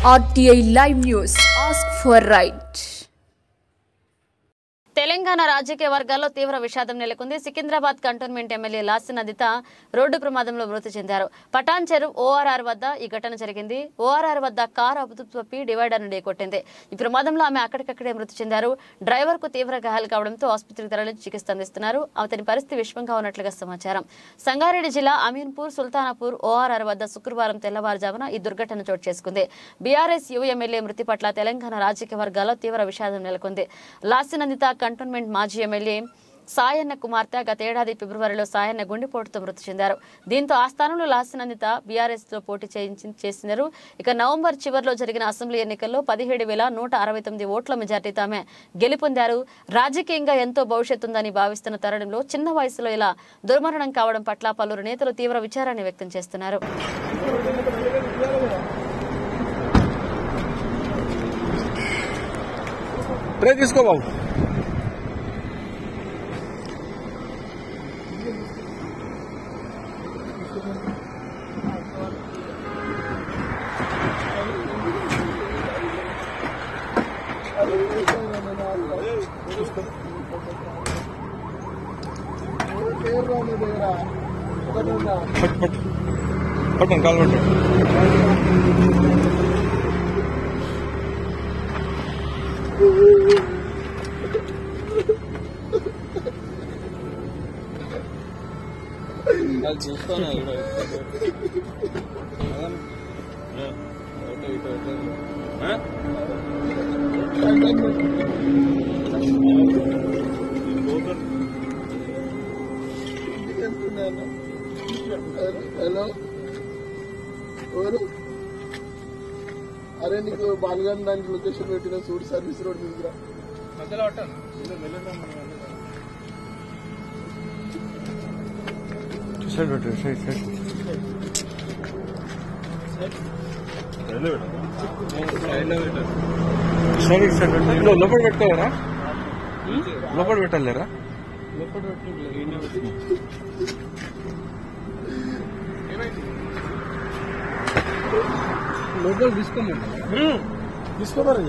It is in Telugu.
RTI Live News. Ask for right. Telangana రాజకీయ వర్గాల్లో తీవ్ర విషాదం నెలకొంది. సికింద్రాబాద్ కంటోన్మెంట్ ఎమ్మెల్యే లాసినదిత రోడ్డు ప్రమాదంలో మృతి చెందారు. పటాన్ చెరువు ఓఆర్ఆర్ వద్ద ఈ ఘటన జరిగింది. ఓఆర్ఆర్ వద్ద కారు అదుపు తప్పి డివైడర్ ను ఢీకొట్టింది. ఈ ప్రమాదంలో ఆమె అక్కడికక్కడే మృతి చెందారు. డ్రైవర్ కు తీవ్ర గాయాలు కావడంతో ఆసుపత్రికి తరలించి చికిత్స అందిస్తున్నారు. అతని పరిస్థితి విషమంగా ఉన్నట్లుగా సమాచారం. సంగారెడ్డి జిల్లా అమీన్పూర్ సుల్తానాపూర్ ఓఆర్ఆర్ వద్ద శుక్రవారం తెల్లవారుజామున ఈ దుర్ఘటన చోటు చేసుకుంది. బీఆర్ఎస్ యువ ఎమ్మెల్యే మృతి పట్ల తెలంగాణ రాజకీయ వర్గాల్లో తీవ్ర విషాదం నెలకొంది. లాసినదిత కంటోన్మెంట్ మాజీ ఎమ్మెల్యే సాయన్న కుమార్తె గతేడాది ఫిబ్రవరిలో సాయన్న గుండెపోటుతో మృతి చెందారు. దీంతో ఆ స్థానంలో లాసినందిత బీఆర్ఎస్ లో పోటీ చేసినారు. ఇక నవంబర్ చివరిలో జరిగిన అసెంబ్లీ ఎన్నికల్లో 17,169 ఓట్ల మెజార్టీతో ఆమె గెలుపొందారు. రాజకీయంగా ఎంతో భవిష్యత్తుందని భావిస్తున్న తరుణంలో చిన్న వయసులో ఇలా దుర్మరణం కావడం పట్ల పలువురు నేతలు తీవ్ర విచారాన్ని వ్యక్తం చేస్తున్నారు. పట్టండి కాలు పట్టండి. చూస్తాను హలో ఎవరు? అరే నీకు బాలగాని దానికి లొకేషన్ పెట్టిన సూట్ సర్వీస్ రోడ్ తీసుకురా. లోపల పెట్టుకోలేరా? లోపల పెట్టలేరా? లోపల తీసుకోమని తీసుకోవాలి.